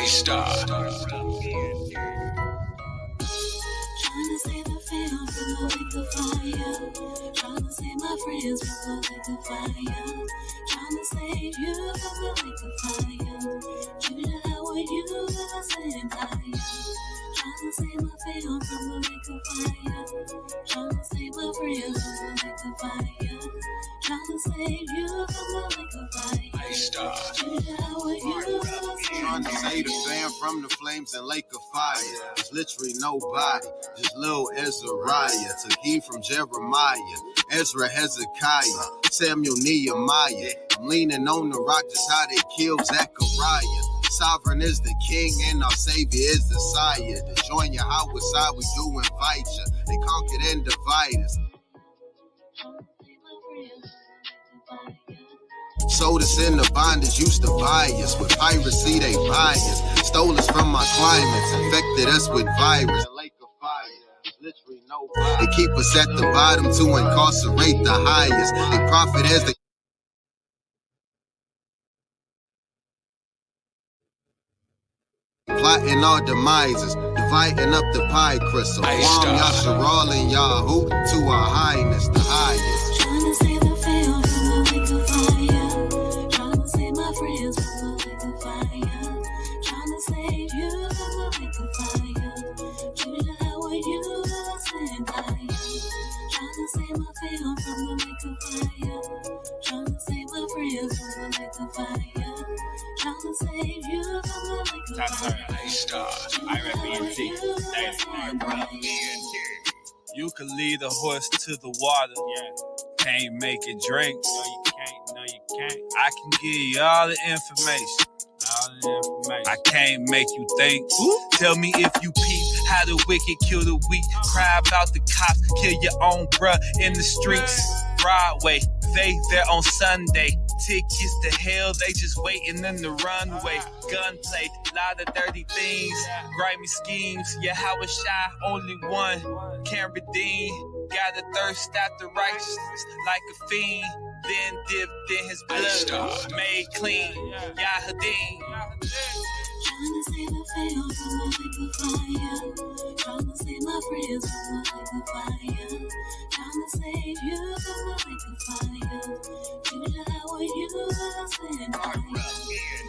star. Trying to save the fam from the lake of fire. Trying to save my friends from the lake of fire. Trying to save you from the lake of fire. Junior, how are you when I stand higher? Trying to save my fam from the lake of fire. Trying to save my friends from the lake of fire. Trying to save you from the lake of fire. Star. Junior, how are you when I Trying stand to save the fam from the flames and lake of fire. There's literally nobody, just little Ezariah. Took heed from Jeremiah, Ezra, Hezekiah, Samuel, Nehemiah. I'm leaning on the rock, just how they killed Zechariah. Sovereign is the king and our savior is the sire. To join your house side, we do invite you. They conquered and divide us. Sold us into bondage, used to buy us. With piracy, they buy us. Stole us from our climates, infected us with virus. The lake of fire, literally nobody. They keep us at the bottom to incarcerate the highest. They profit as they plotting our demises, dividing up the pie crystal. Kwam, Yasharal, and Yahoo to our highness, the highest. Trying to save the fam from the lake of fire. Trying to save my friends from the lake of fire. Trying to save you from the lake of fire. Junior, how are you when I stand higher? Trying to save my fam from the lake of fire. Trying to save my friends from the lake of fire. Trying to save you from the lake of fire. Star. I rap ENT. That's my brother ENT. You can lead a horse to the water. Yeah. Can't make it drink. No, you can't. No, you can't. I can give you all the information. I can't make you think. Tell me if you peep how the wicked kill the weak. Cry about the cops, kill your own bruh in the streets. Broadway, they there on Sunday. Tickets to hell, they just waiting in the runway. Gunplay, lot of dirty things, grimy schemes. Yeah, how was shy? Only one can redeem. Got a thirst after righteousness like a fiend. Then dipped in his blood, made clean. Yahadim. Trying to save the fam from the lake of fire. Trying to save my friends from the lake of fire. Trying to save you from the lake of fire. Junior, how are you when I stand higher?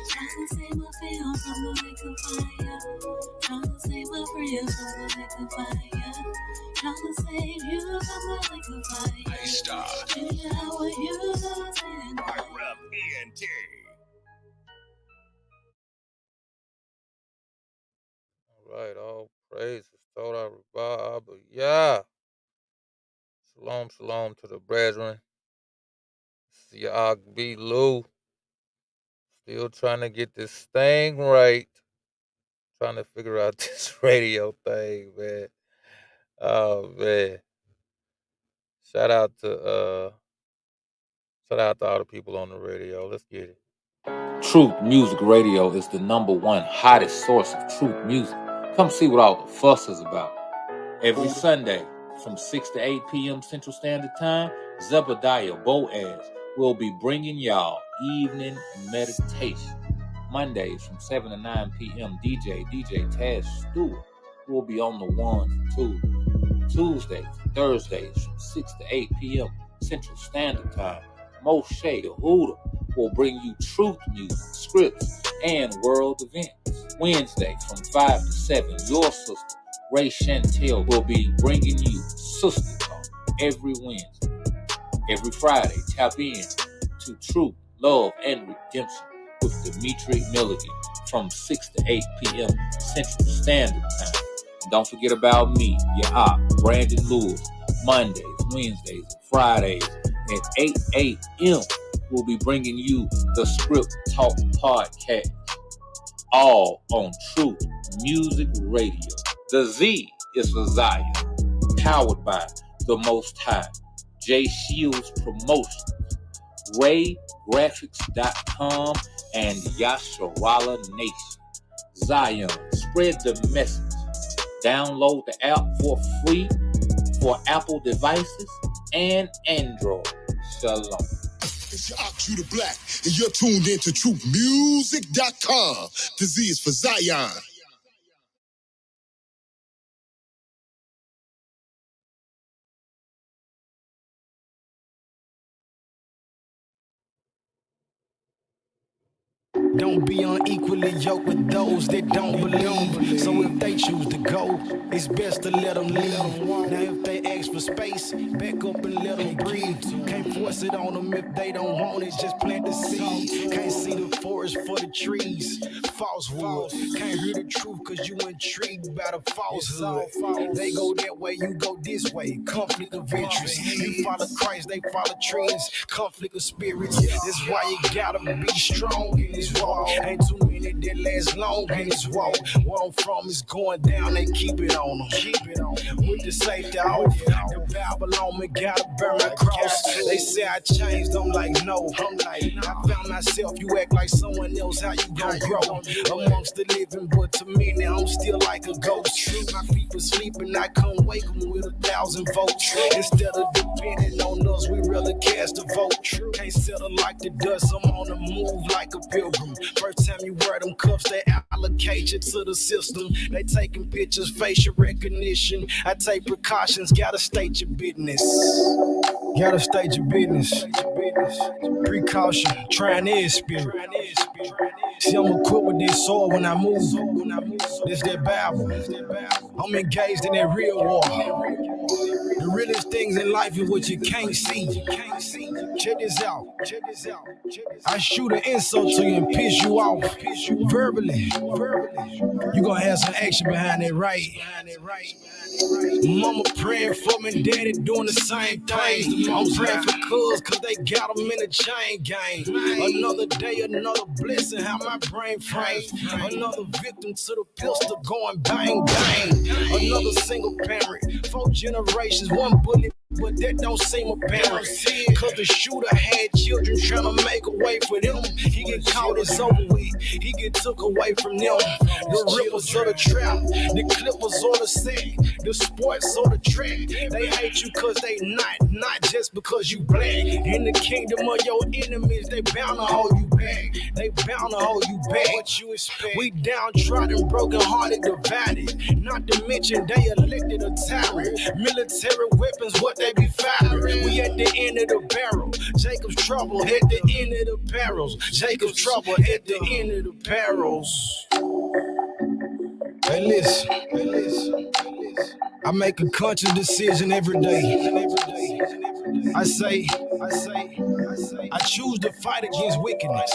Trying to save my fam from the lake of fire. Trying to save my friends from the lake of fire. Trying to save you from the lake of fire. Star. Junior, how are you when I stand higher? All right, all praises. Toda Rabah, yeah. Shalom, shalom to the brethren. This is your Agbi Lou. Still trying to get this thing right. Trying to figure out this radio thing, man. Oh man. Shout out to all the people on the radio. Let's get it. Truth Music Radio is the #1 hottest source of truth music. Come see what all the fuss is about. Every Sunday from 6 to 8 p.m. Central Standard Time, Zebediah Boaz will be bringing y'all evening meditation. Mondays from 7 to 9 p.m. DJ Taz Stewart will be on the 1 and 2. Tuesdays and Thursdays from 6 to 8 p.m. Central Standard Time, Moshe Yehuda will bring you truth music, scripts, and world events. Wednesday from 5 to 7, your sister, Ray Chantel, will be bringing you Sister Talk every Wednesday. Every Friday, tap in to Truth, Love, and Redemption with Dimitri Milligan from 6 to 8 p.m. Central Standard Time. And don't forget about me, your op, Brandon Lewis, Mondays, Wednesdays, and Fridays at 8 a.m. We'll be bringing you the Script Talk Podcast, all on Truth Music Radio. The Z is for Zion, powered by the Most High, J Shields Promotions, RayGraphics.com, and Yasharala Nation. Zion, spread the message. Download the app for free for Apple devices and Android. Shalom. It's your Ox, you the Black, and you're tuned into truthmusic.com. Disease for Zion. Don't be unequally yoked with those that don't believe. So if they choose to go, it's best to let them leave. Now if they ask for space, back up and let them breathe. Can't force it on them if they don't want it, just plant the seed. Can't see the forest for the trees. Falsehood. Can't hear the truth cause you intrigued by the falsehood. They go that way, you go this way. Conflict of interest. You follow Christ, they follow trends. Conflict of spirits. That's why you gotta be strong in this walk. Ain't too many that last long in this walk. Where I'm from is going down, they keep it on them. Keep it on with the safety off. The Bible on me, gotta burn my cross. They say I changed, I'm like, no. I found myself, you act like someone else, how you gon' grow? Amongst the living, but to me now I'm still like a ghost. My people sleeping, I come wake them with 1,000 votes. Instead of depending on us, we rather cast a vote. Can't settle like the dust, I'm on the move like a pilgrim. First time you wear them cuffs, they allocate you to the system. They taking pictures, facial recognition. I take precautions, gotta state your business. Gotta state your business. Precaution, trying in spirit. See, I'm equipped with this sword when I move. This that Bible. I'm engaged in that real war. The realest things in life is what you can't see. Check this out. I shoot an insult to you and piss you off. Verbally. You gonna have some action behind that right. Mama praying for me, daddy doing the same thing. I'm praying for cause they got them in the chain gang. Another day, another blessing, how my brain frames. Another victim to the pistol going bang bang. Another single parent, 4 generations, 1 bullet, but that don't seem apparent. Cause the shooter had children trying to make a way for them. He get caught, it's over with. He get took away from them. The rippers or the trap, the clippers or the set, the sports or the track. They hate you cause they not just because you black. In the kingdom of your enemies, they bound to hold you back. They bound to hold you back. What you expect? We downtrodden, broken hearted, divided. Not to mention they elected a tyrant. Military weapons, what they be firing. We at the end of the barrel. Jacob's trouble at the end of the barrels. Jacob's trouble at the end of the barrels. Hey, listen. I make a conscious decision every day. I say, I choose to fight against wickedness.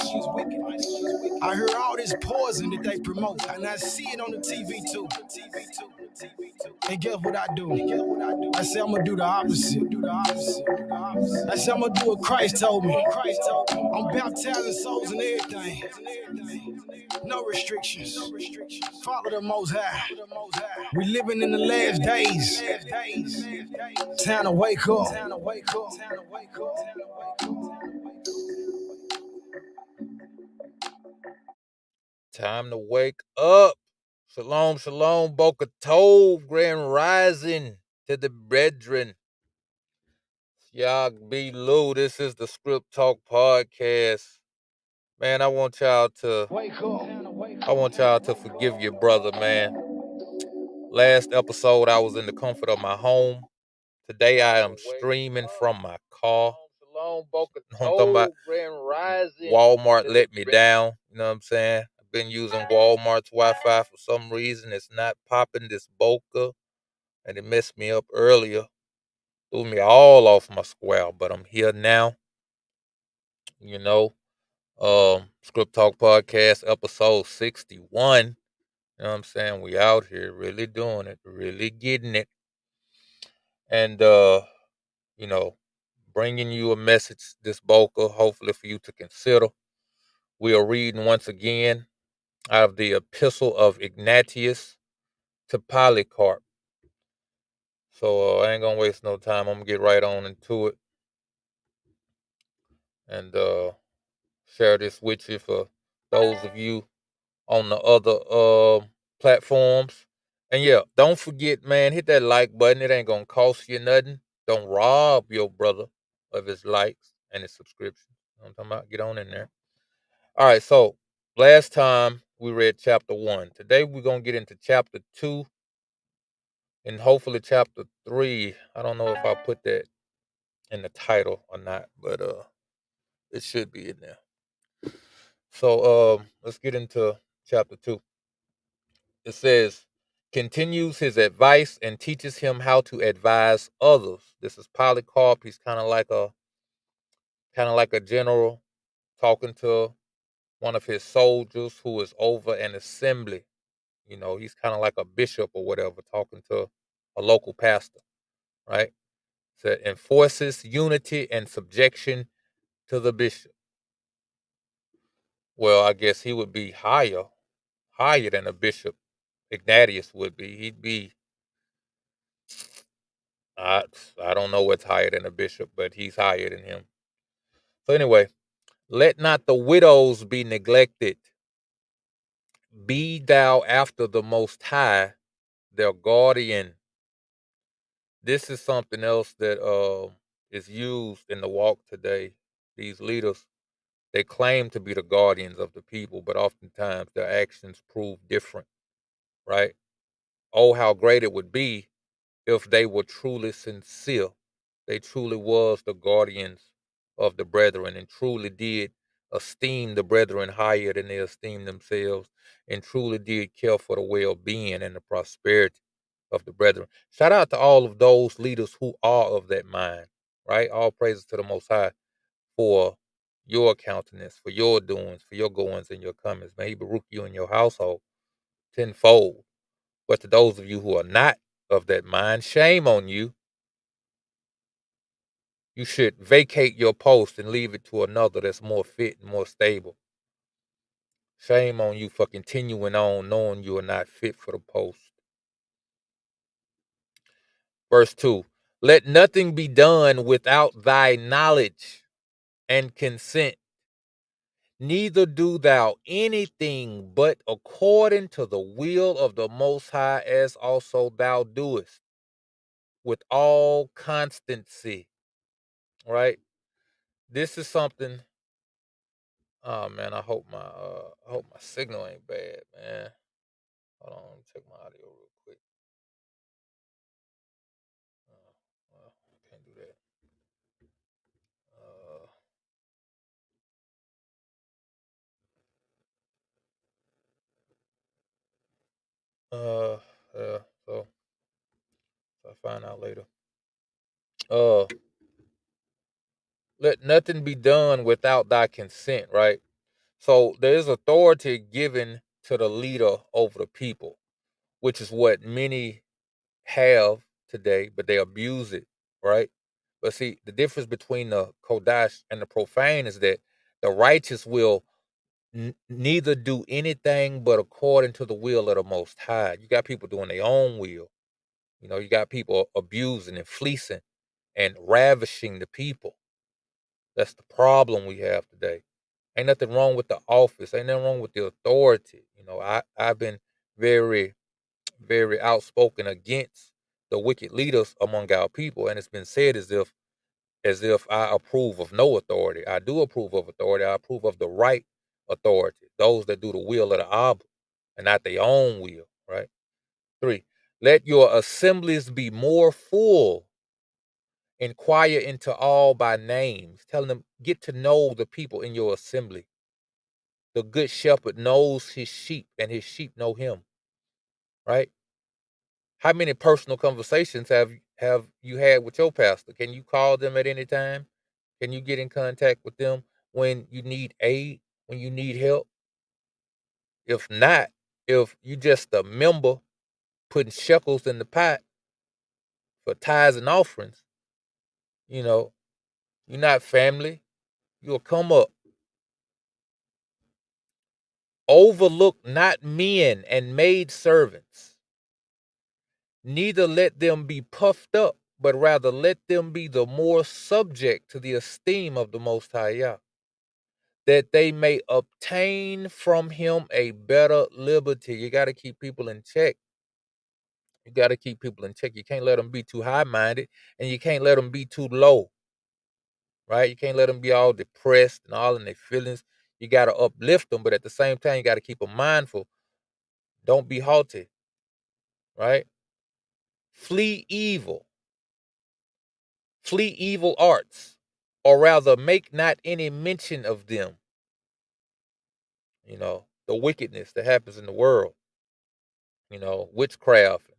I hear all this poison that they promote, and I see it on the TV too. And guess what I do? I say I'm gonna do the opposite. I say I'm gonna do what Christ told me. I'm baptizing souls and everything. No restrictions. Follow the Most High. We living in the last days. Time to wake up. Time to wake up. Shalom, shalom, Boca Tov, Grand Rising to the brethren. Yag B. Lou, this is the Script Talk Podcast. Man, I want y'all to forgive your brother, man. Last episode, I was in the comfort of my home. Today, I am streaming from my car. Shalom, Boca Tov, Grand Rising. Walmart let me down. You know what I'm saying? Been using Walmart's Wi-Fi for some reason. It's not popping this Boca, and it messed me up earlier. Threw me all off my square, but I'm here now. You know, Script Talk Podcast, episode 61. You know what I'm saying? We out here really doing it, really getting it. And, you know, bringing you a message this Boca, hopefully for you to consider. We are reading once again out of the Epistle of Ignatius to Polycarp. So I ain't gonna waste no time. I'm gonna get right on into it and share this with you for those of you on the other platforms. And yeah, don't forget, man, hit that like button. It ain't gonna cost you nothing. Don't rob your brother of his likes and his subscriptions. I'm talking about? Get on in there. All right, so last time we read chapter 1. Today we're going to get into chapter 2 and hopefully chapter 3. I don't know if I put that in the title or not, but it should be in there. So let's get into chapter 2. It says, continues his advice and teaches him how to advise others. This is Polycarp. He's kind of like a general talking to one of his soldiers who is over an assembly. You know, he's kind of like a bishop or whatever, talking to a local pastor, right? So it enforces unity and subjection to the bishop. Well, I guess he would be higher than a bishop. Ignatius would be. He'd be, I, I don't know what's higher than a bishop, but he's higher than him. So anyway, let not the widows be neglected. Be thou after the Most High, their guardian. This is something else that is used in the walk today. These leaders, they claim to be the guardians of the people, but oftentimes their actions prove different, right? Oh, how great it would be if they were truly sincere. They truly was the guardians of the brethren and truly did esteem the brethren higher than they esteem themselves and truly did care for the well-being and the prosperity of the brethren. Shout out to all of those leaders who are of that mind, right? All praises to the Most High for your countenance, for your doings, for your goings and your comings. May He baruch you and your household tenfold. But to those of you who are not of that mind, shame on you. You should vacate your post and leave it to another that's more fit and more stable. Shame on you for continuing on knowing you are not fit for the post. Verse 2, let nothing be done without thy knowledge and consent. Neither do thou anything but according to the will of the Most High, as also thou doest, with all constancy. Right? This is something. Oh man, I hope my signal ain't bad, man. Hold on, let me check my audio real quick. Well, can't do that. Yeah. So I'll find out later. Uh, let nothing be done without thy consent, right? So there is authority given to the leader over the people, which is what many have today, but they abuse it, right? But see, the difference between the Kodash and the profane is that the righteous will neither do anything but according to the will of the Most High. You got people doing their own will. You know, you got people abusing and fleecing and ravishing the people. That's the problem we have today. Ain't nothing wrong with the office. Ain't nothing wrong with the authority. You know, I've been very, very outspoken against the wicked leaders among our people, and it's been said as if I approve of no authority. I do approve of authority. I approve of the right authority, those that do the will of the Abba and not their own will, right? 3, let your assemblies be more full. Inquire into all by names. Telling them, get to know the people in your assembly. The good shepherd knows his sheep and his sheep know him, right? How many personal conversations have you had with your pastor? Can you call them at any time? Can you get in contact with them when you need aid, when you need help? If not, if you just a member putting shekels in the pot for tithes and offerings, you know, you're not family. You'll come up. Overlook not men and maid servants. Neither let them be puffed up, but rather let them be the more subject to the esteem of the Most High Yah, that they may obtain from him a better liberty. You got to keep people in check. You got to keep people in check. You can't let them be too high-minded, and you can't let them be too low, right? You can't let them be all depressed and all in their feelings. You got to uplift them, but at the same time, you got to keep them mindful. Don't be haughty, right? Flee evil. Flee evil arts, or rather, make not any mention of them. The wickedness that happens in the world, witchcraft,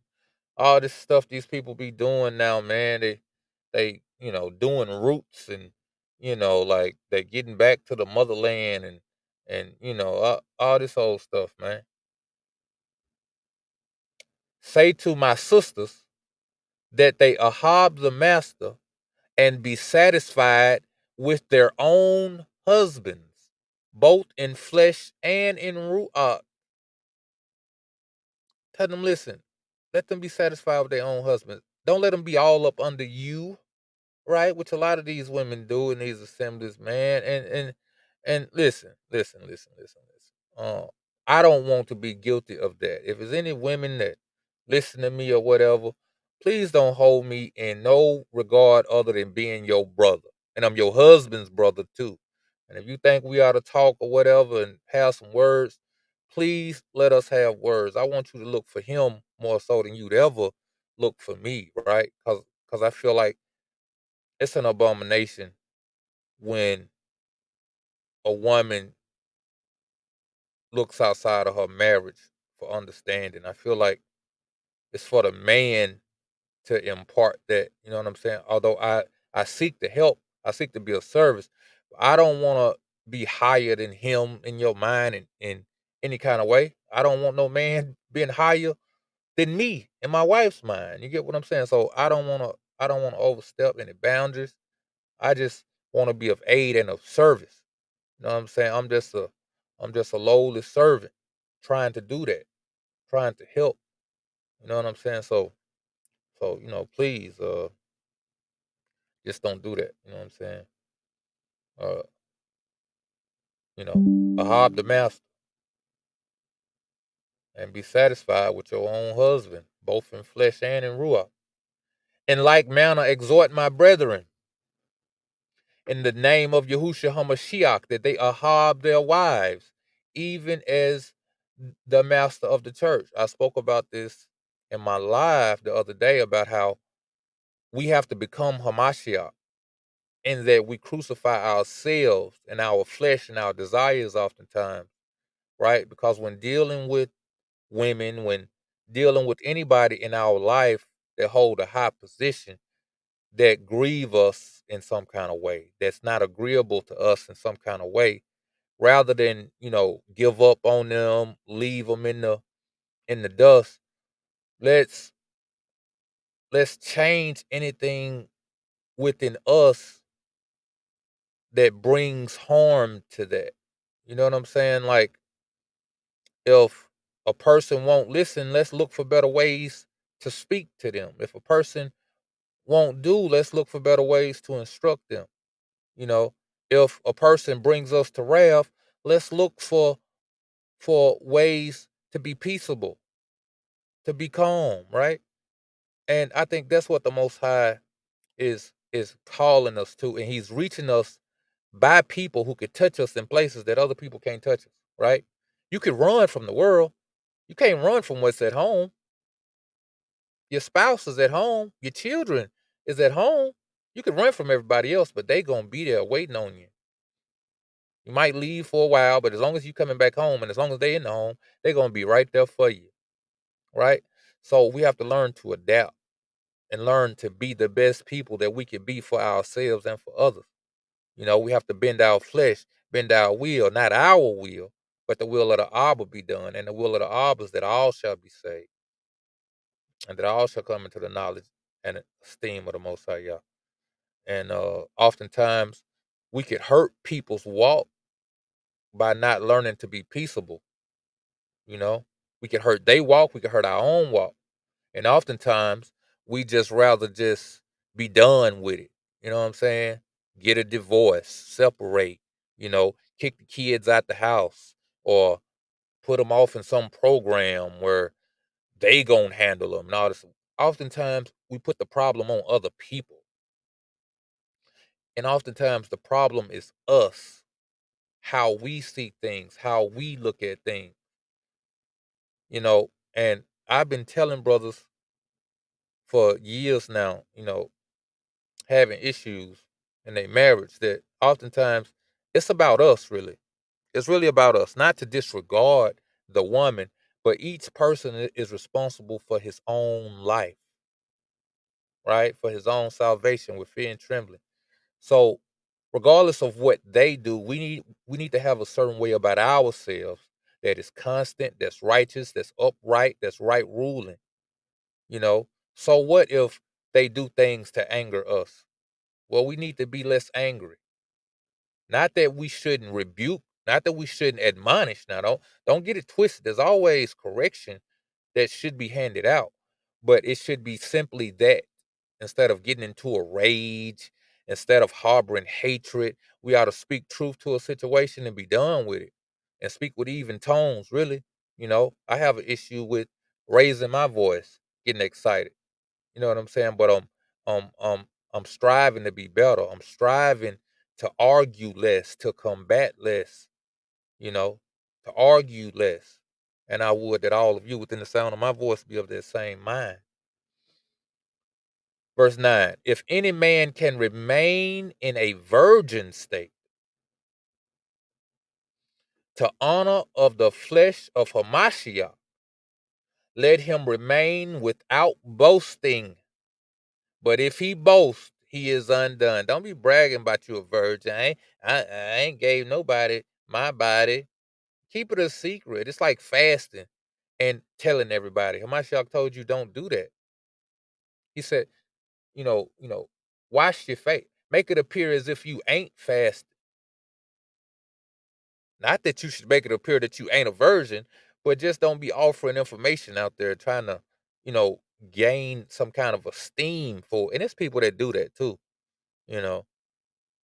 all this stuff these people be doing now, man. They doing roots and like they getting back to the motherland and all this old stuff, man. Say to my sisters that they ahab the master and be satisfied with their own husbands, both in flesh and in ruach. Tell them, listen, let them be satisfied with their own husbands. Don't let them be all up under you, right? Which a lot of these women do in these assemblies, man. And listen. I don't want to be guilty of that. If there's any women that listen to me or whatever, please don't hold me in no regard other than being your brother. And I'm your husband's brother too. And if you think we ought to talk or whatever and have some words, please let us have words. I want you to look for him more so than you'd ever look for me, right? Because I feel like it's an abomination when a woman looks outside of her marriage for understanding. I feel like it's for the man to impart that. You know what I'm saying? Although I seek to help, I seek to be of service. I don't want to be higher than him in your mind in any kind of way. I don't want no man being higher than me in my wife's mind. You get what I'm saying? So I don't want to overstep any boundaries. I just want to be of aid and of service. You know what I'm saying? I'm just a lowly servant trying to do that, trying to help. You know what I'm saying? So please, just don't do that. You know what I'm saying? Uh, Ahab the master and be satisfied with your own husband, both in flesh and in ruach. In like manner, exhort my brethren in the name of Yahushua HaMashiach that they ahab their wives, even as the master of the church. I spoke about this in my live the other day about how we have to become Hamashiach in that we crucify ourselves and our flesh and our desires oftentimes, right? Because when dealing with women, when dealing with anybody in our life that hold a high position that grieve us in some kind of way, that's not agreeable to us in some kind of way, rather than, give up on them, leave them in the dust, let's change anything within us that brings harm to that. You know what I'm saying? Like, if a person won't listen, let's look for better ways to speak to them. If a person won't do, let's look for better ways to instruct them. You know, if a person brings us to wrath, let's look for ways to be peaceable, to be calm, right? And I think that's what the Most High is calling us to, and He's reaching us by people who could touch us in places that other people can't touch us, right? You could run from the world. You can't run from what's at home. Your spouse is at home. Your children is at home. You could run from everybody else, but they gonna be there waiting on you. You might leave for a while, but as long as you coming back home and as long as they in the home, they're gonna be right there for you, right? So we have to learn to adapt and learn to be the best people that we can be for ourselves and for others. We have to bend our flesh, bend our will, not our will, but the will of the Abba be done. And the will of the Abba is that all shall be saved and that all shall come into the knowledge and esteem of the Most High Yah. And oftentimes we could hurt people's walk by not learning to be peaceable. You know, we could hurt their walk, we could hurt our own walk. And oftentimes we just rather just be done with it. You know what I'm saying? Get a divorce, separate, kick the kids out the house or put them off in some program where they gonna handle them. And all this. Oftentimes we put the problem on other people. And oftentimes the problem is us, how we see things, how we look at things, you know. And I've been telling brothers for years now, having issues in their marriage, that oftentimes it's about us, really. It's really about us, not to disregard the woman, but each person is responsible for his own life, right? For his own salvation with fear and trembling. So regardless of what they do, we need to have a certain way about ourselves that is constant, that's righteous, that's upright, that's right ruling, you know. So what if they do things to anger us? Well, we need to be less angry. Not that we shouldn't rebuke, not that we shouldn't admonish. Now, don't get it twisted. There's always correction that should be handed out, but it should be simply that. Instead of getting into a rage, instead of harboring hatred, we ought to speak truth to a situation and be done with it, and speak with even tones. Really, I have an issue with raising my voice, getting excited. You know what I'm saying? But um, um, I'm striving to be better. I'm striving to argue less, to combat less. You know, to argue less. And I would that all of you within the sound of my voice be of that same mind. Verse 9, if any man can remain in a virgin state to honor of the flesh of Hamashiach, let him remain without boasting. But if he boasts, he is undone. Don't be bragging about you a virgin. I ain't gave nobody my body. Keep it a secret. It's like fasting and telling everybody. Hamashiach told you don't do that. He said, wash your face. Make it appear as if you ain't fasting. Not that you should make it appear that you ain't a virgin, but just don't be offering information out there trying to, you know, gain some kind of esteem for. And there's people that do that too. You know,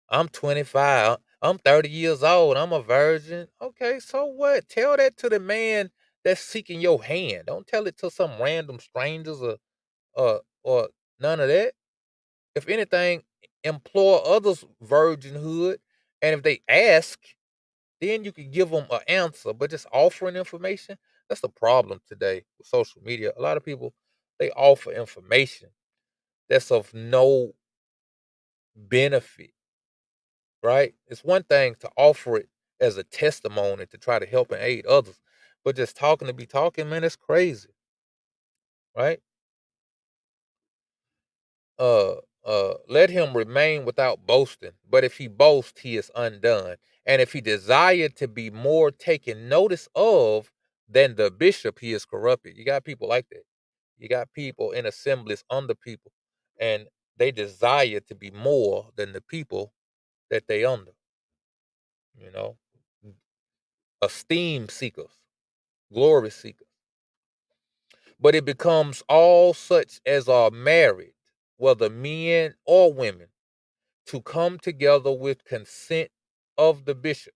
I'm 25, I'm 30 years old, I'm a virgin. Okay, so what? Tell that to the man that's seeking your hand. Don't tell it to some random strangers or none of that. If anything, implore others' virginhood, and if they ask, then you can give them an answer. But just offering information, that's the problem today with social media. A lot of people, they offer information that's of no benefit, right? It's one thing to offer it as a testimony to try to help and aid others, but just talking to be talking, man, it's crazy, right? uh Let him remain without boasting, but if he boast, he is undone. And if he desire to be more taken notice of than the bishop, he is corrupted. You got people like that. You got people in assemblies under people, and they desire to be more than the people that they under, you know esteem seekers, glory seekers. But it becomes all such as are married, whether men or women, to come together with consent of the bishop,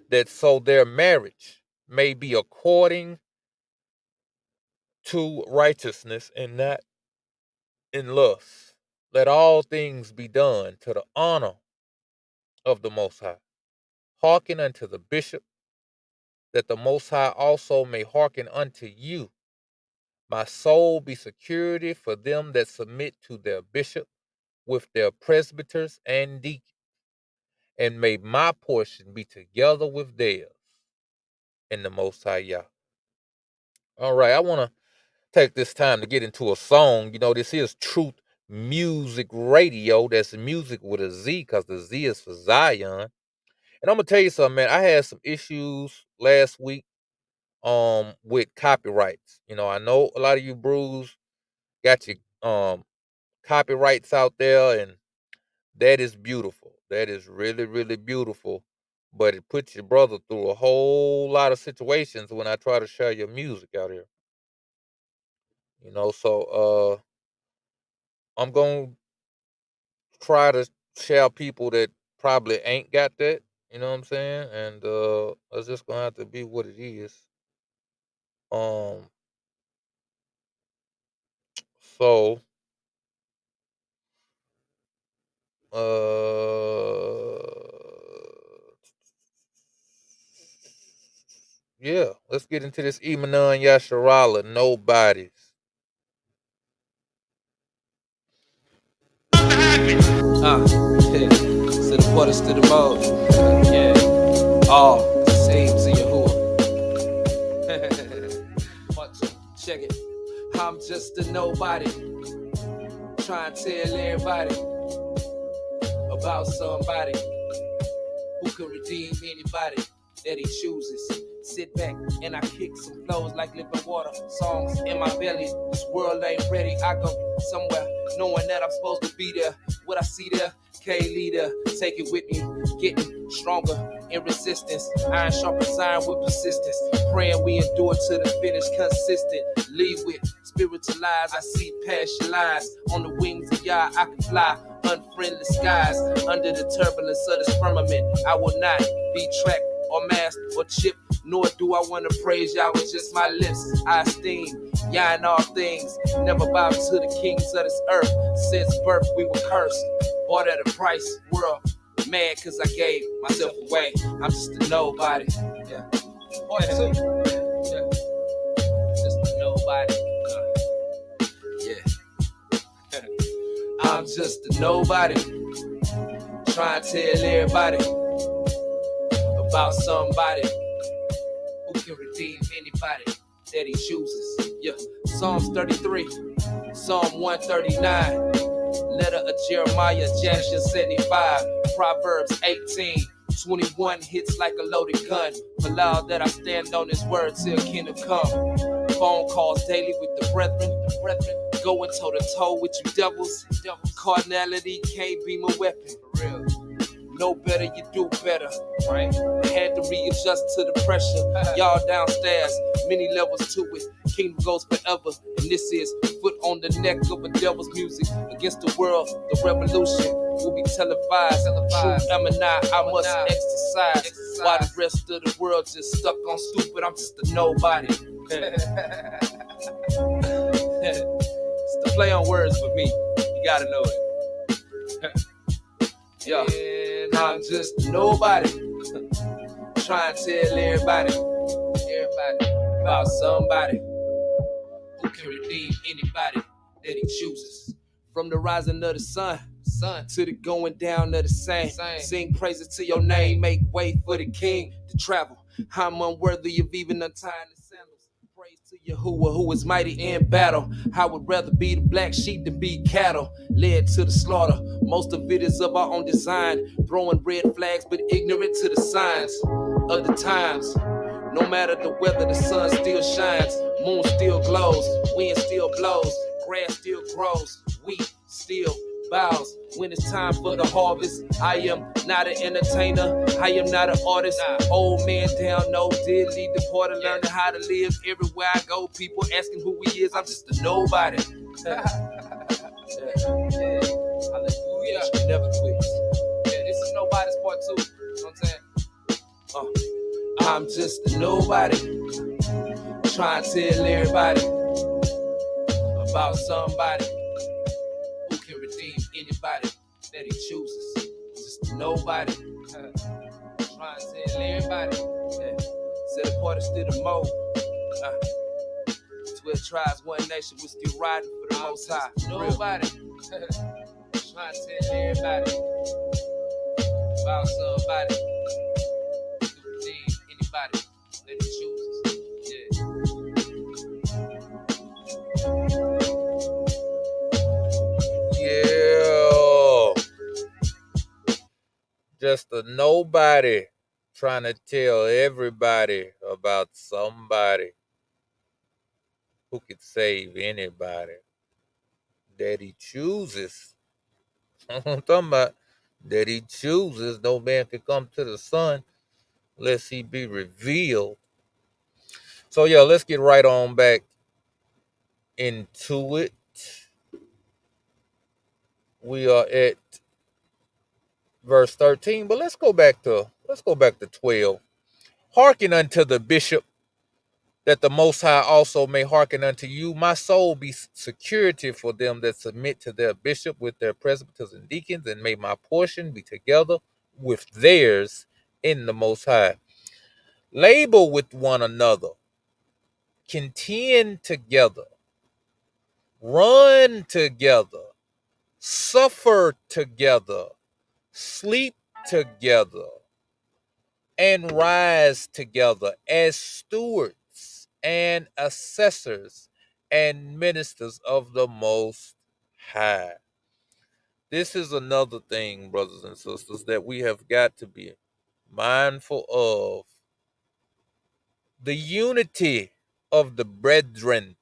that so their marriage may be according to righteousness and not in lust. Let all things be done to the honor of the Most High. Hearken unto the bishop, that the Most High also may hearken unto you. My soul be security for them that submit to their bishop with their presbyters and deacons, and may my portion be together with theirs in the Most High Yah. All right, I want to take this time to get into a song. This is Truth Music Radio. That's music with a Z, because the Z is for Zion. And I'm gonna tell you something, man. I had some issues last week with copyrights. I know a lot of you brews got your copyrights out there, and that is beautiful. That is really, really beautiful. But it puts your brother through a whole lot of situations when I try to share your music out here. So I'm gonna try to share people that probably ain't got that. You know what I'm saying? And it's just gonna have to be what it is. Um so Yeah, let's get into this Imanon Yasharala, Nobodies. To the quarters to the mode. Yeah. All same to Yahuwah. Check it. I'm just a nobody. Trying to tell everybody about somebody who can redeem anybody that he chooses. Sit back and I kick some flows like living water. Songs in my belly. This world ain't ready. I go somewhere knowing that I'm supposed to be there. What I see there, can't lead there. Take it with me, getting stronger in resistance. Iron sharpens iron with persistence. Praying we endure to the finish, consistent. Lead with spiritual eyes. I see past your lies. On the wings of Yah, I can fly. Unfriendly skies under the turbulence of this firmament. I will not be tracked or masked or chipped, nor do I want to praise Yah with just my lips. I esteem Yah in all things, never bow to the kings of this earth. Since birth we were cursed, bought at a price. World mad cause I gave myself away. I'm just a nobody. Yeah. Part two. Yeah. Just a nobody. Yeah. I'm just a nobody. Trying to tell everybody about somebody who can redeem anybody that he chooses. Yeah. Psalms 33, Psalm 139, letter of Jeremiah, Jasher 75, Proverbs 18:21 hits like a loaded gun. Allow that I stand on his word till kingdom come. Phone calls daily with the brethren. Going toe to toe with you devils. Carnality can't be my weapon. For real. Know better, you do better, right? I had to readjust to the pressure. Y'all downstairs, many levels to it. Kingdom goes forever, and this is foot on the neck of a devil's music. Against the world, the revolution will be televised. True Eminai, I must exercise. While the rest of the world just stuck on stupid, I'm just a nobody. It's the play on words for me. You gotta know it. Yeah. And I'm just a nobody. Trying to tell everybody about somebody who can redeem anybody that he chooses. From the rising of the sun to the going down of the same. Sing praises to your name, make way for the king to travel. I'm unworthy of even untying the sandals. Praise to Yahuwah who is mighty in battle. I would rather be the black sheep than be cattle, led to the slaughter. Most of it is of our own design, throwing red flags but ignorant to the signs of the times. No matter the weather, the sun still shines, moon still glows, wind still blows, grass still grows, wheat still bows. When it's time for the harvest, I am not an entertainer, I am not an artist. Old man down, no dearly departed, learning how to live everywhere I go. People asking who he is, I'm just a nobody. Hallelujah, never quits. Yeah, this is nobody's part two. You know what I'm saying? I'm just a nobody. Trying to tell everybody about somebody who can redeem anybody that he chooses. Just a nobody. Trying to tell everybody. Set apart to the mode. 12 tribes, one nation, we still riding for the most high. Nobody. Trying to tell everybody about somebody who can redeem anybody that he chooses. Yeah. Just a nobody trying to tell everybody about somebody who could save anybody that he chooses. I'm talking about that he chooses. No man can come to the Son unless he be revealed. So yeah, let's get right on back into it. We are at verse 13, but let's go back to 12. Hearken unto the bishop that the Most High also may hearken unto you. My soul be security for them that submit to their bishop with their presbyters and deacons, and may my portion be together with theirs in the Most High. Labor with one another, contend together, run together, suffer together, sleep together, and rise together as stewards and assessors and ministers of the Most High. This is another thing, brothers and sisters, that we have got to be mindful of. The unity of the brethren.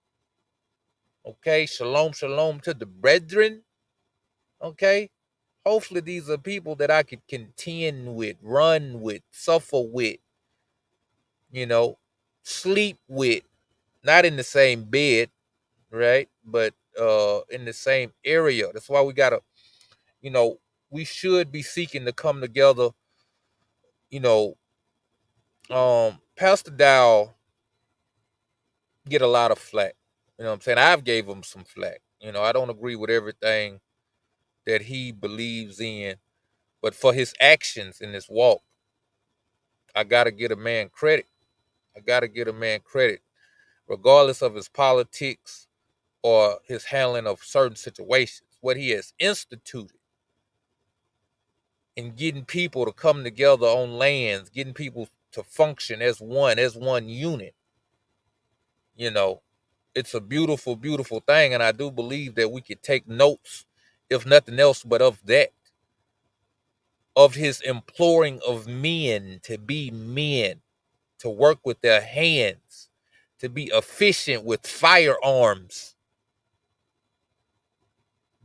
Okay, shalom, shalom to the brethren. Okay, hopefully these are people that I could contend with, run with, suffer with, sleep with, not in the same bed, right? But in the same area. That's why we gotta, we should be seeking to come together. You know, Pastor Dow get a lot of flack. You know what I'm saying? I've gave him some flack. I don't agree with everything that he believes in, but for his actions in this walk, I gotta get a man credit. I gotta get a man credit, regardless of his politics or his handling of certain situations. What he has instituted in getting people to come together on lands, getting people to function as one unit. It's a beautiful, beautiful thing, and I do believe that we could take notes, if nothing else, but of that, of his imploring of men to be men, to work with their hands, to be efficient with firearms.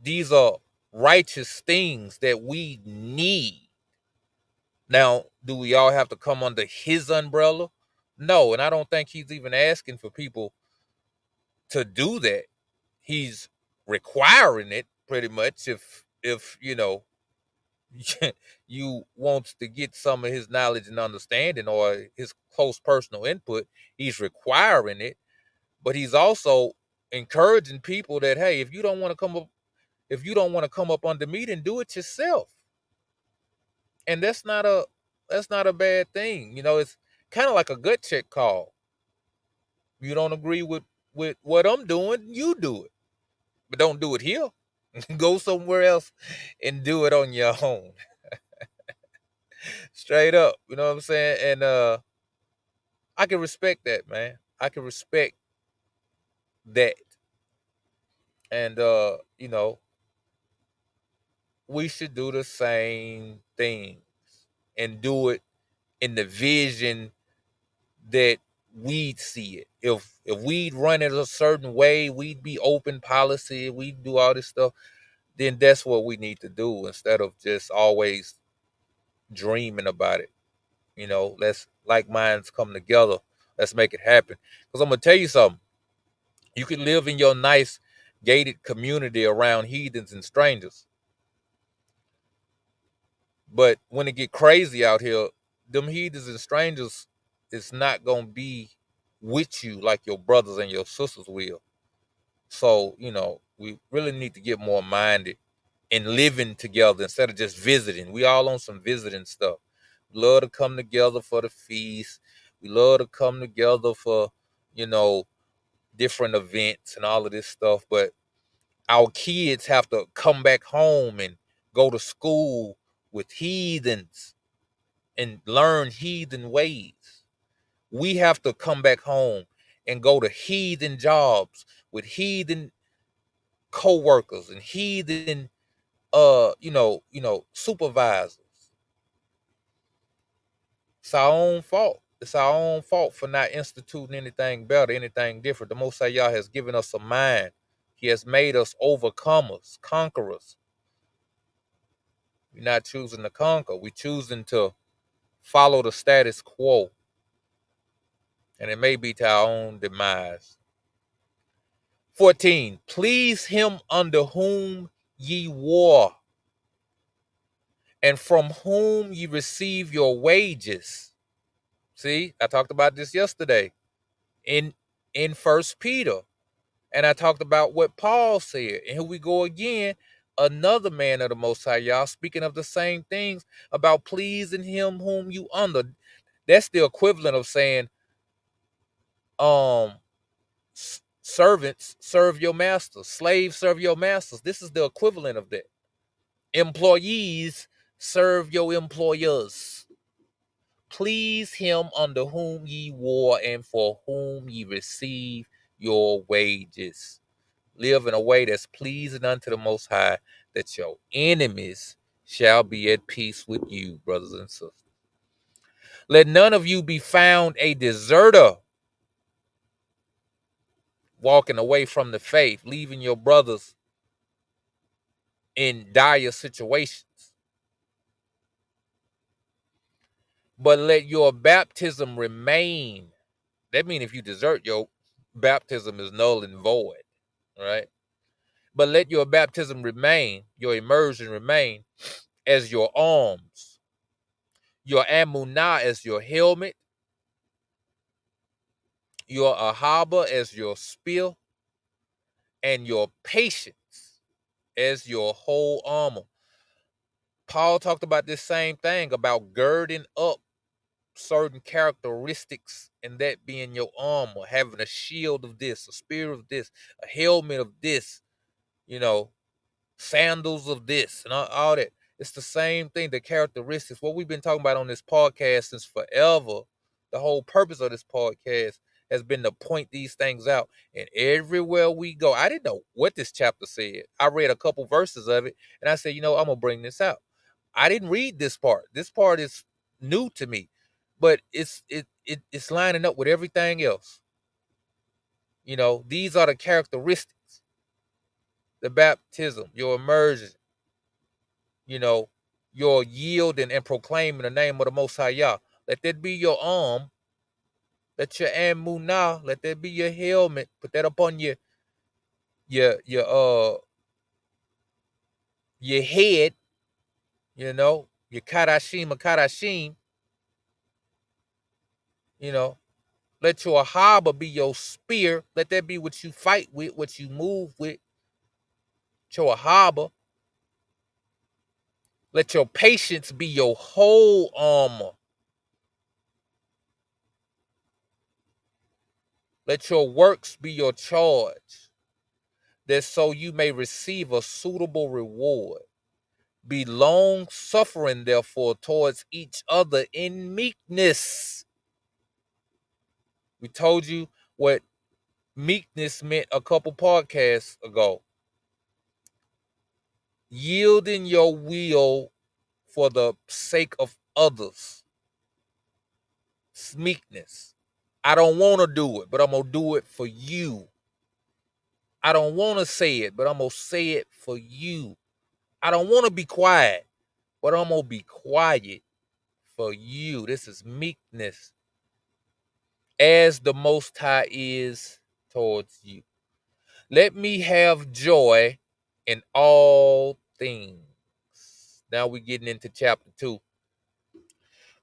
These are righteous things that we need. Now, do we all have to come under his umbrella? No, and I don't think he's even asking for people to do that. He's requiring it pretty much if you wants to get some of his knowledge and understanding or his close personal input. He's requiring it, but he's also encouraging people that, hey, if you don't want to come up under me, then do it yourself. And that's not a bad thing. It's kind of like a gut check call. You don't agree with what I'm doing, you do it, but don't do it here. Go somewhere else and do it on your own. Straight up, you know what I'm saying? And I can respect that, man. I can respect that. And we should do the same things and do it in the vision that we'd see it. If we'd run it a certain way, we'd be open policy, we'd do all this stuff, then that's what we need to do instead of just always dreaming about it. Let's like minds come together. Let's make it happen. Because I'm gonna tell you something. You can live in your nice gated community around heathens and strangers. But when it get crazy out here, them heathens and strangers is not gonna be with you like your brothers and your sisters will. So, we really need to get more minded in living together instead of just visiting. We all on some visiting stuff. We love to come together for the feast. We love to come together for, different events and all of this stuff. But our kids have to come back home and go to school with heathens and learn heathen ways. We have to come back home and go to heathen jobs with heathen co-workers and heathen supervisors. It's our own fault. It's our own fault for not instituting anything better, anything different. The Most High Yah has given us a mind. He has made us overcomers, conquerors. We're not choosing to conquer. We're choosing to follow the status quo. And it may be to our own demise. 14, please him under whom ye war, and from whom ye receive your wages. See, I talked about this yesterday. in 1 Peter. And I talked about what Paul said. And here we go again. Another man of the Most High, y'all, speaking of the same things about pleasing him whom you honor. That's the equivalent of saying, servants serve your masters, slaves serve your masters. This is the equivalent of that. Employees serve your employers. Please him under whom ye war and for whom ye receive your wages. Live in a way that's pleasing unto the Most High, that your enemies shall be at peace with you, brothers and sisters. Let none of you be found a deserter, walking away from the faith, leaving your brothers in dire situations. But let your baptism remain. That means if you desert, your baptism is null and void, right? But let your baptism remain, your immersion remain, as your arms, your amunah as your helmet, your ahaba as your spear, and your patience as your whole armor. Paul talked about this same thing, about girding up certain characteristics, and that being your armor, having a shield of this, a spear of this, a helmet of this, sandals of this, and all that. It's the same thing, the characteristics. What we've been talking about on this podcast since forever, the whole purpose of this podcast has been to point these things out. And everywhere we go, I didn't know what this chapter said. I read a couple verses of it, and I said, I'm going to bring this out. I didn't read this part. This part is new to me, but it's lining up with everything else. These are the characteristics. The baptism, your immersion, your yielding and proclaiming the name of the Most High Yah. Let that be your arm. Let your amunah, let that be your helmet. Put that upon your head, your kadashim, let your ahaba be your spear. Let that be what you fight with, what you move with. Your ahaba. Let your patience be your whole armor. Let your works be your charge, that so you may receive a suitable reward. Be long suffering, therefore, towards each other in meekness. We told you what meekness meant a couple podcasts ago. Yielding your will for the sake of others. It's meekness. I don't want to do it, but I'm going to do it for you. I don't want to say it, but I'm going to say it for you. I don't want to be quiet, but I'm going to be quiet for you. This is meekness, as the Most High is towards you. Let me have joy in all things. Now we're getting into chapter 2.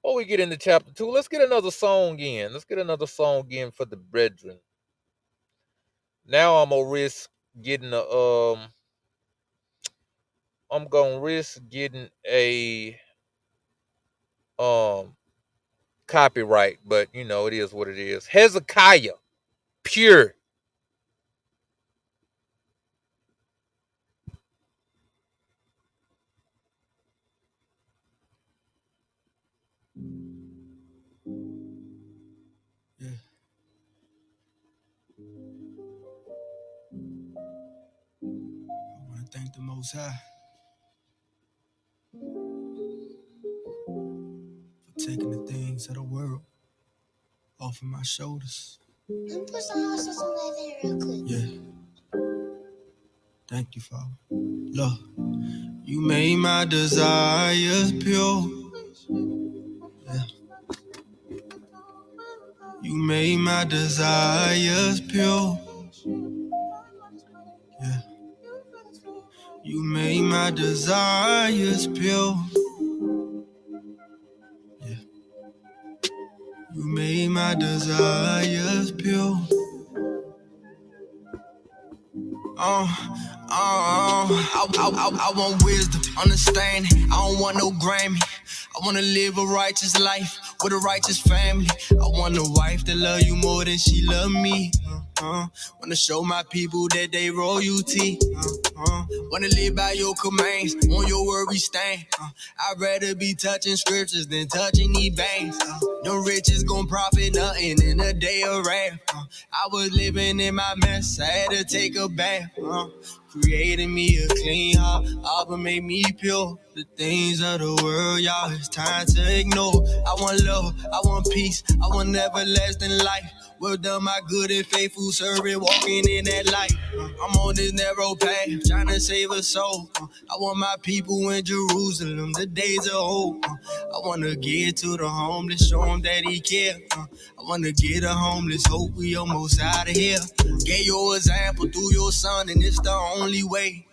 Before we get into chapter 2, let's get another song in. Let's get another song in for the brethren. Now I'm gonna risk getting a copyright, but it is what it is. Hezekiah, pure. Yeah. I want to thank the Most High for taking the things of the world off of my shoulders. Let me put some horses on that there real quick. Yeah. Thank you, Father. Lord, you made my desires pure. Yeah. You made my desires pure. Yeah. You made my desires pure. Yeah. You made my desires pure. I want wisdom, understanding. I don't want no Grammy. I wanna live a righteous life with a righteous family. I want a wife that love you more than she love me. Wanna show my people that they royalty. Wanna live by your commands, on your word we stand. I'd rather be touching scriptures than touching these banks. No riches gon' profit nothing in a day of wrath. I was living in my mess, I had to take a bath. Creating me a clean heart, Abba made me pure. The things of the world, y'all, it's time to ignore. I want love, I want peace, I want everlasting life. Well done, my good and faithful servant, walking in that light. I'm on this narrow path, trying to save a soul. I want my people in Jerusalem, the days of hope. I wanna get to the homeless, show them that he care. I wanna get a homeless, hope we almost out of here. Gave your example through your son, and it's the only way.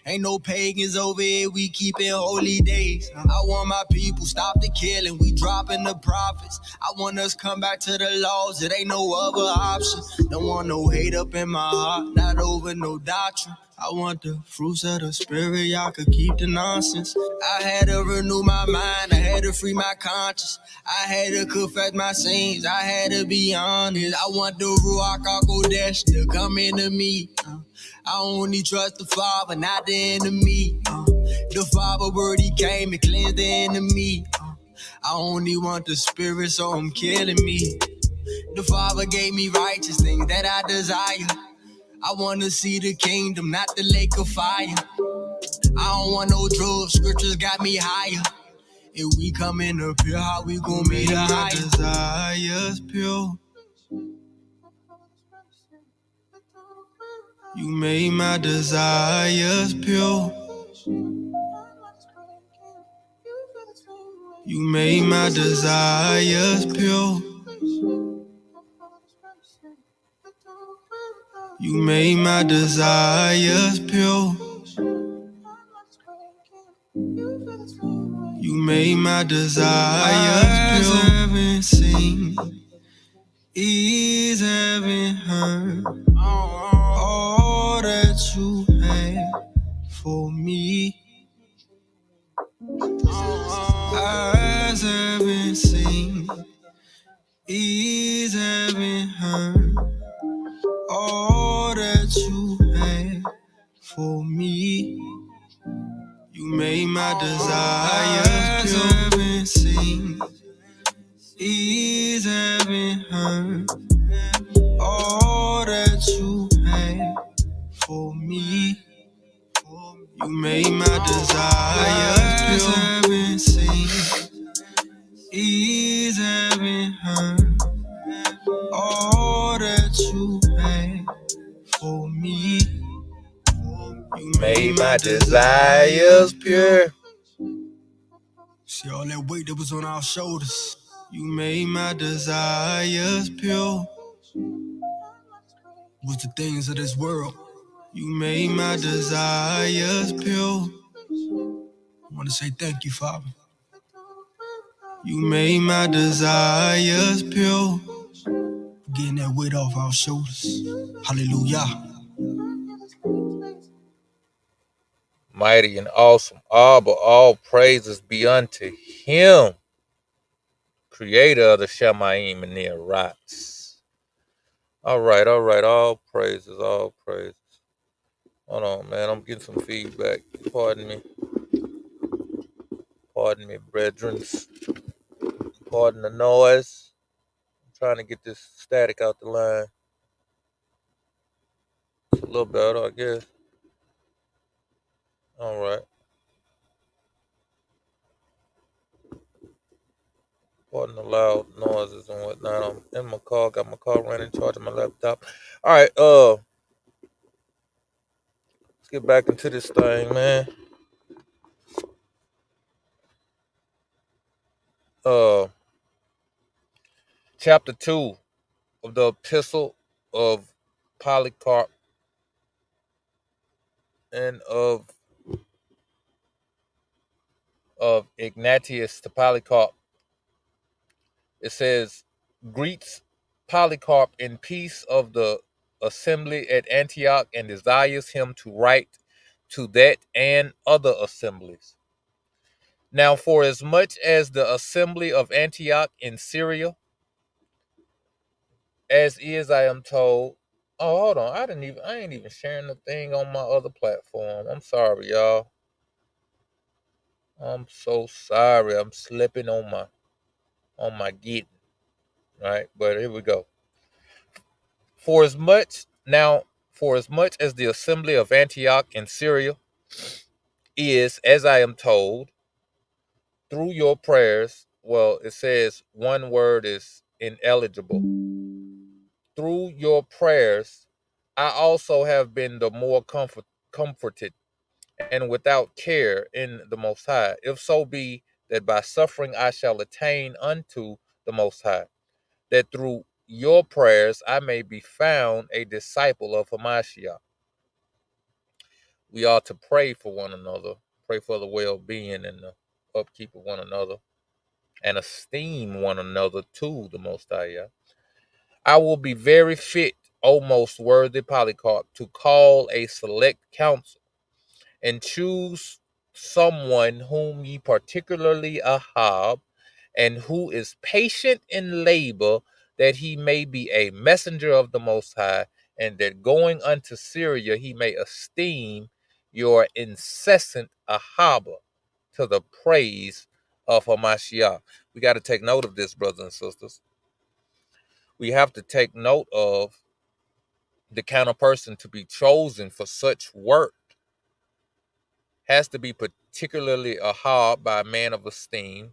Ain't no pagans over here, we keepin' holy days. I want my people stop the killing, we dropping the prophets. I want us come back to the laws, it ain't no other option. Don't want no hate up in my heart, not over no doctrine. I want the fruits of the spirit, y'all could keep the nonsense. I had to renew my mind, I had to free my conscience. I had to confess my sins, I had to be honest. I want the Ruach HaKodesh to come into me. I only trust the Father, not the enemy. The Father word, he came and cleansed the enemy. I only want the spirit, so I'm killing me. The Father gave me righteous things that I desire. I wanna see the kingdom, not the lake of fire. I don't want no drugs, scriptures got me higher. If we come in up here, how we gon' meet the higher? Desires pure. You made my desires pure. You made my desires pure. You made my desires pure. You made my desires pure. Eyes haven't seen, ears haven't heard all that you had for me. Eyes haven't seen, ears haven't heard all that you had for me. You made my desires pure. Eyes haven't seen, ears haven't heard all that you had for me. You made my desires pure. Eyes haven't seen, ears haven't heard all that you had for me. You made my desires pure. See all that weight that was on our shoulders. You made my desires pure. Was the things of this world. You made my desires pure. I want to say thank you, Father. You made my desires pure. Getting that weight off our shoulders. Hallelujah. Mighty and awesome, all praises be unto him, creator of the Shemayim and their rocks. All right, all praises, all praises. Hold on, man, I'm getting some feedback. Pardon me, brethren. Pardon the noise. I'm trying to get this static out the line. It's a little better, I guess. All right. Pardon the loud noises and whatnot. I'm in my car, got my car running, charging my laptop. All right, let's get back into this thing, man. Chapter 2 of the Epistle of Polycarp and of Ignatius to Polycarp. It says, greets Polycarp in peace of the assembly at Antioch and desires him to write to that and other assemblies. Now, for as much as the assembly of Antioch in Syria, as is, I am told. Oh, hold on. I ain't even sharing the thing on my other platform. I'm sorry, y'all. I'm so sorry. I'm slipping on my getting. Right? But here we go. For as much as the assembly of Antioch in Syria is, as I am told, through your prayers, well, it says one word is ineligible. Through your prayers, I also have been the more comforted and without care in the Most High, if so be that by suffering I shall attain unto the Most High, that through your prayers I may be found a disciple of Hamashiach. We ought to pray for one another, pray for the well-being and the upkeep of one another, and esteem one another to the Most High. Yeah. I will be very fit, O most worthy Polycarp, to call a select council and choose someone whom ye particularly ahab, and who is patient in labor, that he may be a messenger of the Most High, and that going unto Syria he may esteem your incessant ahaba to the praise of Hamashiach. We got to take note of this, brothers and sisters. We have to take note of the kind of person to be chosen for such work. Has to be particularly ahab by a man of esteem,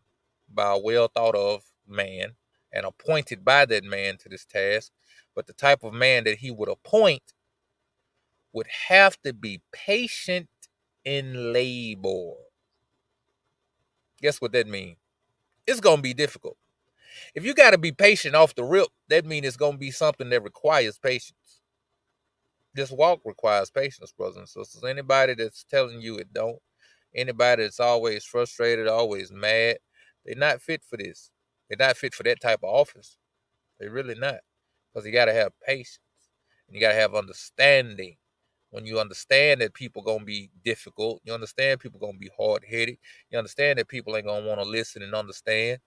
by a well thought of man, and appointed by that man to this task. But the type of man that he would appoint would have to be patient in labor. Guess what that means? It's going to be difficult. If you got to be patient off the rip, that means it's going to be something that requires patience. This walk requires patience, brothers and sisters. Anybody that's telling you it don't, anybody that's always frustrated, always mad, they're not fit for this. They're not fit for that type of office. They're really not. Because you got to have patience. And you got to have understanding. When you understand that people going to be difficult, you understand people going to be hard-headed, you understand that people ain't going to want to listen and understand,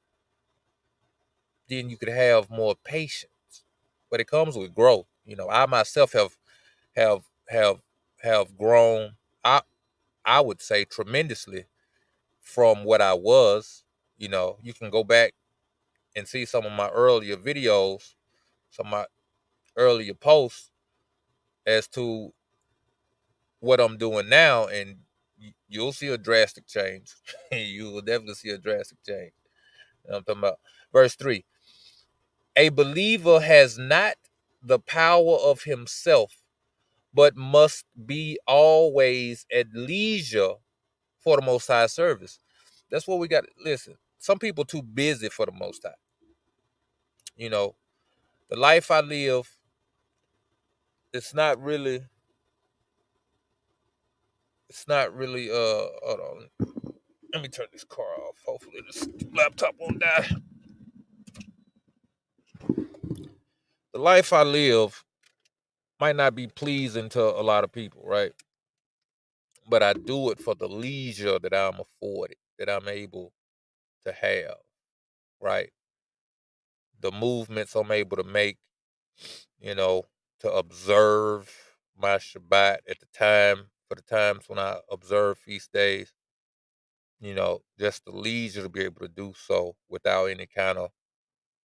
then you could have more patience. But it comes with growth. I myself have have have grown, I would say, tremendously from what I was. You can go back and see some of my earlier videos, some of my earlier posts as to what I'm doing now, and you'll see a drastic change. You will definitely see a drastic change. I'm talking about verse 3. A believer has not the power of himself, but must be always at leisure for the Most High service. That's what we got. Listen, some people too busy for the Most High. The life I live, it's not really, hold on. Let me turn this car off. Hopefully this laptop won't die. The life I live might not be pleasing to a lot of people, right? But I do it for the leisure that I'm afforded, that I'm able to have, right? The movements I'm able to make, to observe my Shabbat for the times when I observe feast days, just the leisure to be able to do so without any kind of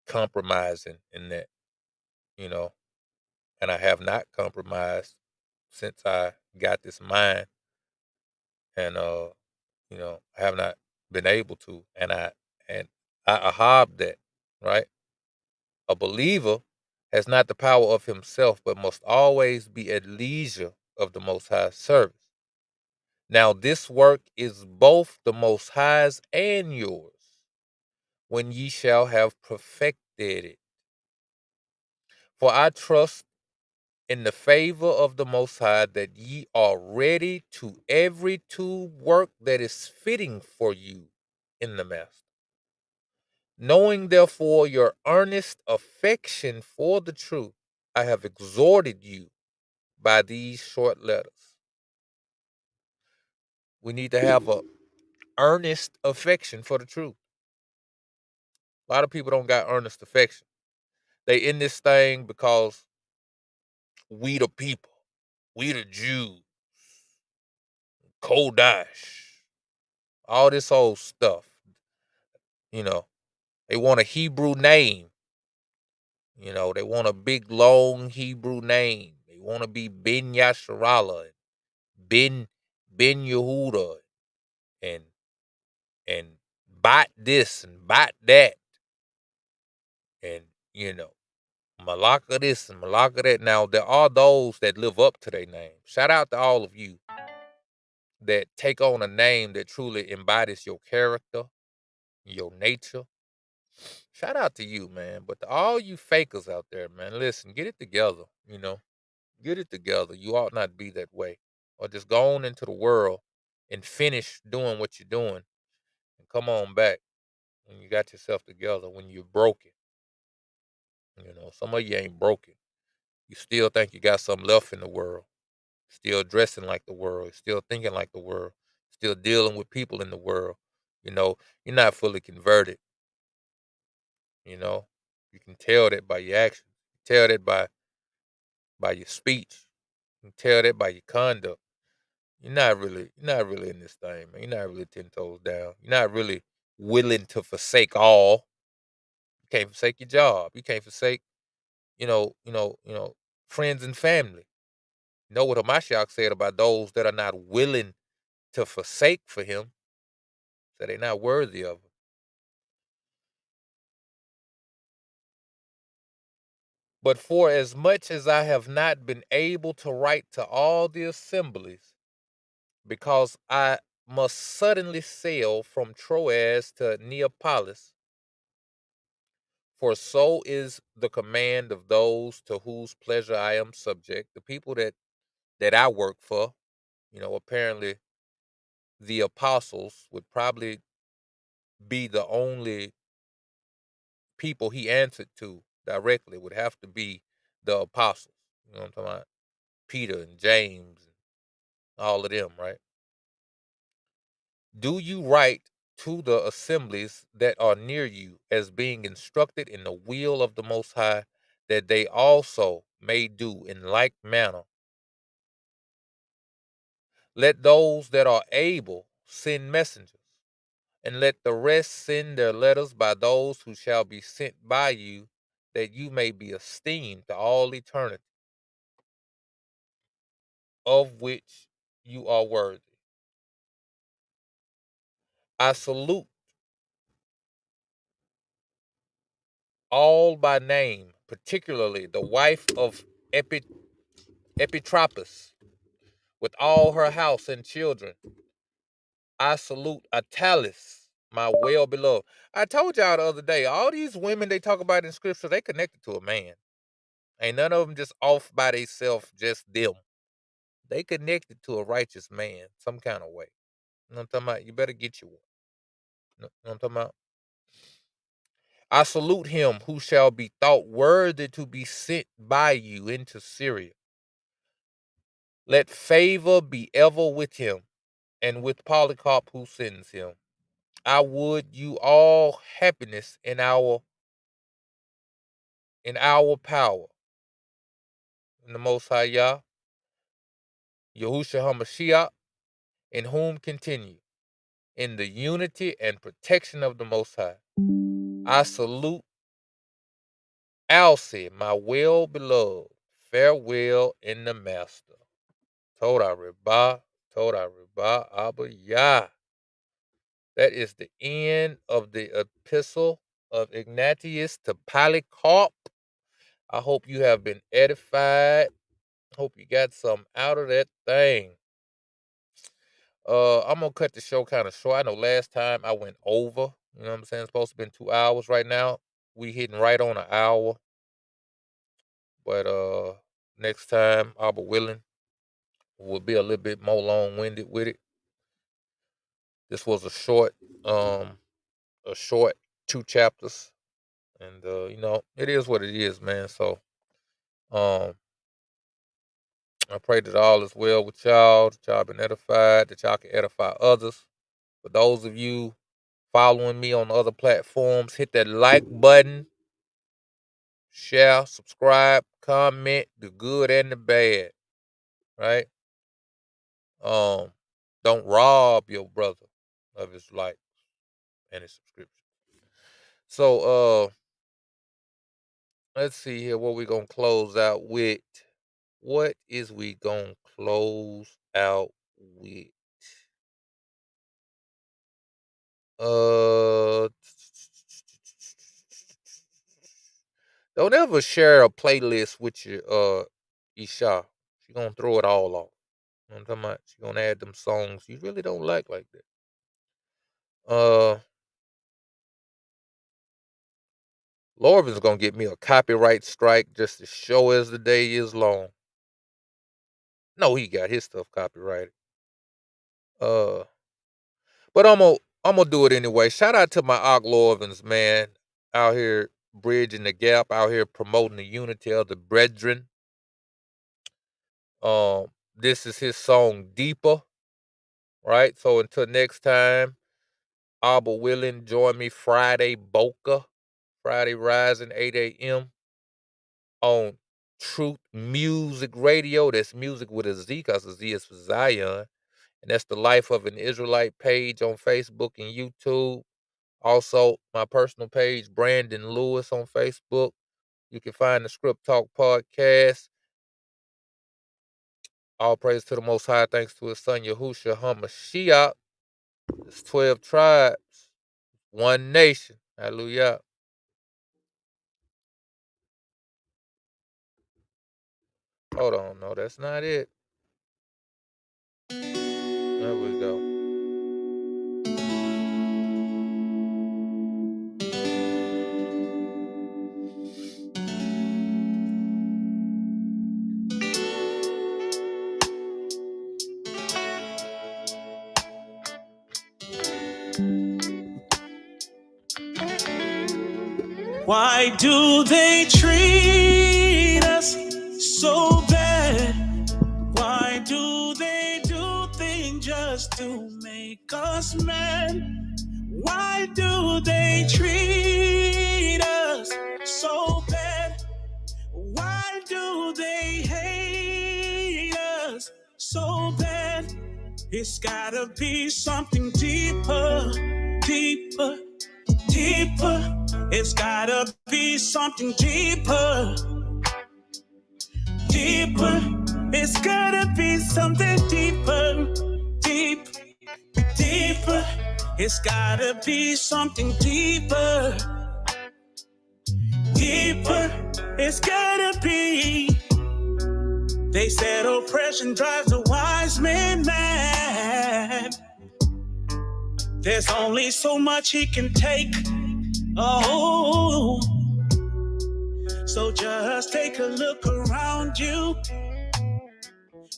compromising in that, you know, and I have not compromised since I got this mind, and I have not been able to, and I ahab that, right? A believer has not the power of himself, but must always be at leisure of the Most High service. Now, this work is both the Most High's and yours, when ye shall have perfected it. For I trust in the favor of the Most High that ye are ready to every work that is fitting for you in the Master. Knowing therefore your earnest affection for the truth, I have exhorted you by these short letters. We need to have a earnest affection for the truth. A lot of people don't got earnest affection. They in this thing because we the people, we the Jews, Kodash, all this old stuff. You know, they want a Hebrew name. You know, they want a big long Hebrew name. They want to be Ben Yasharala, Ben Yehuda, and and bot this and bot that, and you know, Malaka this and Malaka that. Now there are those that live up to their name. Shout out to all of you that take on a name that truly embodies your character, your nature. Shout out to you, man. But to all you fakers out there, man, listen, get it together. You know, get it together. You ought not be that way. Or just go on into the world and finish doing what you're doing and come on back when you got yourself together, when you're broken. You know, some of you ain't broken. You still think you got something left in the world. Still dressing like the world. Still thinking like the world. Still dealing with people in the world. You know, you're not fully converted. You know, you can tell that by your actions. You can tell that by your speech. You can tell that by your conduct. You're not really in this thing, man. You're not really 10 toes down. You're not really willing to forsake all. You can't forsake your job. You can't forsake, friends and family. You know what Hamashiach said about those that are not willing to forsake for him, so they're not worthy of him. But for as much as I have not been able to write to all the assemblies, because I must suddenly sail from Troas to Neapolis, for so is the command of those to whose pleasure I am subject, the people that I work for. Apparently the apostles would probably be the only people he answered to directly, would have to be the apostles. You know what I'm talking about? Peter and James and all of them, right? Do you write to the assemblies that are near you as being instructed in the will of the Most High, that they also may do in like manner. Let those that are able send messengers, and let the rest send their letters by those who shall be sent by you, that you may be esteemed to all eternity, of which you are worthy. I salute all by name, particularly the wife of Epitropus, with all her house and children. I salute Atalis, my well beloved. I told y'all the other day, all these women they talk about in scripture, they connected to a man. Ain't none of them just off by themselves, just them. They connected to a righteous man some kind of way. You know what I'm talking about? You better get you one. You know what I'm talking about? I salute him who shall be thought worthy to be sent by you into Syria. Let favor be ever with him, and with Polycarp who sends him. I would you all happiness in our power. In the Most High Yah, Yahushua HaMashiach, in whom continue, in the unity and protection of the Most High. I salute Alcee, my well beloved. Farewell in the Master. Toda Reba, Abba Yah. That is the end of the Epistle of Ignatius to Polycarp. I hope you have been edified. Hope you got something out of that thing. I'm gonna cut the show kind of short. I know last time I went over. You know what I'm saying? It's supposed to be 2 hours. Right now, we hitting right on an hour. But next time, Abba willing, we'll be a little bit more long-winded with it. This was a short 2 chapters. And, it is what it is, man. So, I pray that all is well with y'all, that y'all been edified, that y'all can edify others. For those of you following me on other platforms, hit that like button, share, subscribe, comment, the good and the bad, right? Don't rob your brother of his likes and his subscription. So, let's see here what we gonna close out with. What is we gonna close out with? Don't ever share a playlist with your Isha. She gonna throw it all off. You know what I'm talking about? She gonna add them songs you really don't like that. Lorvin's gonna get me a copyright strike just as sure as the day is long. No, he got his stuff copyrighted. But I'm gonna do it anyway. Shout out to my Ock Lorvins, man, out here bridging the gap, out here promoting the unity of the brethren. This is his song Deeper, right? So until next time, Abba willing, join me Friday Rising 8 a.m. on Truth Music Radio. That's music with a Z, because the Z is for Zion. And that's the Life of an Israelite page on Facebook and YouTube. Also, my personal page, Brandon Lewis, on Facebook. You can find the Script Talk podcast. All praise to the Most High, thanks to his son, Yahushua HaMashiach. It's 12 tribes, one nation. Hallelujah. Hold on, no, that's not it. There we go. Why do they treat us so bad? Why do they do things just to make us mad? Why do they treat us so bad? Why do they hate us so bad? It's gotta be something deeper, deeper, deeper. It's gotta be something deeper, deeper. It's gotta be something deeper, deep, deeper. It's gotta be something deeper, deeper. It's gotta be. They said oppression drives a wise man mad. There's only so much he can take. Oh, so just take a look around you.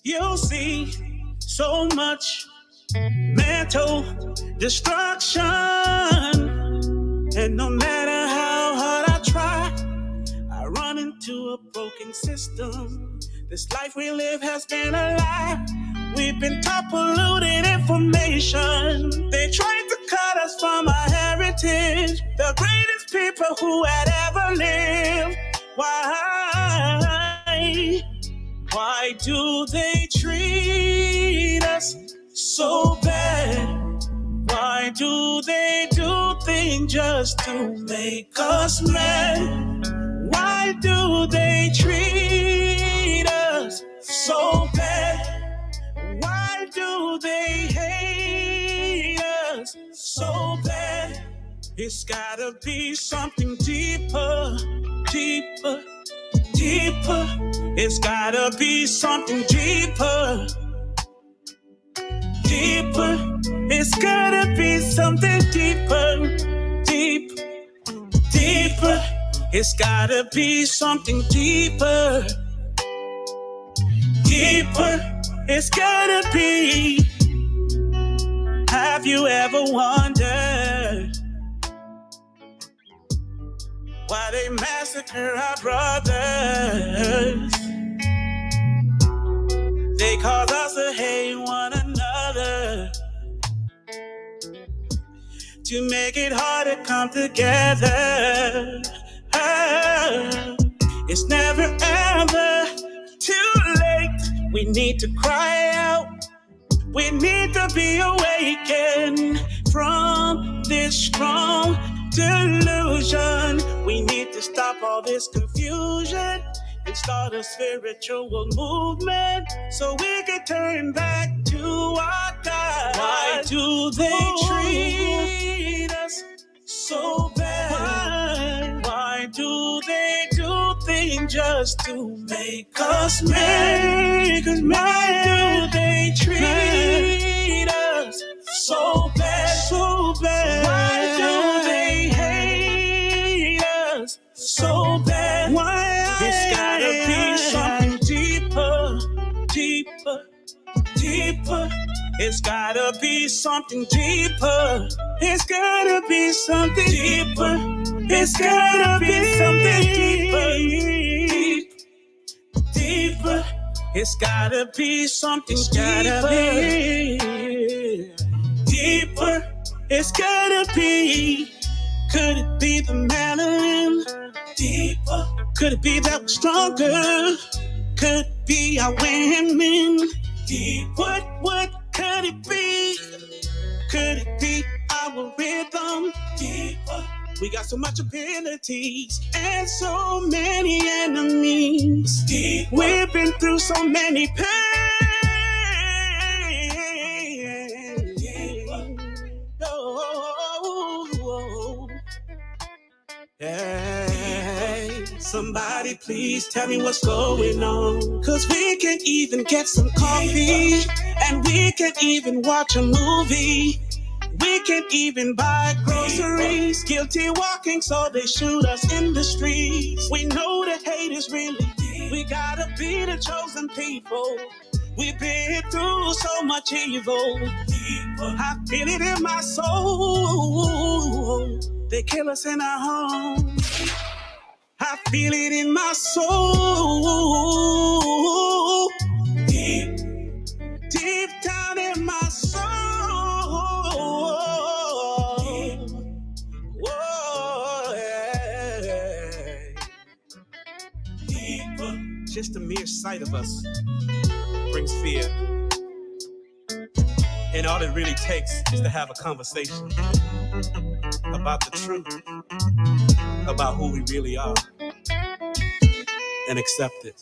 You'll see so much mental destruction. And no matter how hard I try, I run into a broken system. This life we live has been a lie. We've been taught polluted information. They tried to cut us from our heritage, the greatest people who had ever lived. Why do they treat us so bad? Why do they do things just to make us mad? Why do they treat us so bad? Why do they hate us so bad? It's gotta be something deeper, deeper, deeper. It's gotta be something deeper, deeper. It's gotta be something deeper, deep, deeper. It's gotta be something deeper, deeper. It's gotta be. Have you ever wondered Why they massacre our brothers? They cause us to hate one another, to make it hard to come together. It's never ever too late. We need to cry out. We need to be awakened from this strong delusion. We need to stop all this confusion and start a spiritual movement so we can turn back to our God. Why do they treat us so bad? Why do they do things just to make us mad? Why do they treat us so bad? So bad. Why do they hate us so bad? Why? It's gotta be something deeper, deeper, deeper. It's gotta be something deeper. It's gotta be something deeper. It's gotta be something deeper, deep, deeper. It's gotta be something deeper, deeper. It's gotta be. Could it be the melanin? Deeper. Could it be that we're stronger? Could it be our women? Deep. What could it be? Could it be our rhythm? Deeper. We got so much abilities and so many enemies. Deeper. We've been through so many pains. Oh. Hey, somebody please tell me what's going on. Cause we can even get some coffee, and we can even watch a movie. We can even buy groceries. Guilty walking, so they shoot us in the streets. We know the hate is really deep. We gotta be the chosen people. We've been through so much evil. I feel it in my soul. They kill us in our home. I feel it in my soul. Deep, deep down in my soul. Whoa, yeah. Deeper. Just the mere sight of us brings fear. And all it really takes is to have a conversation about the truth, about who we really are, and accept it.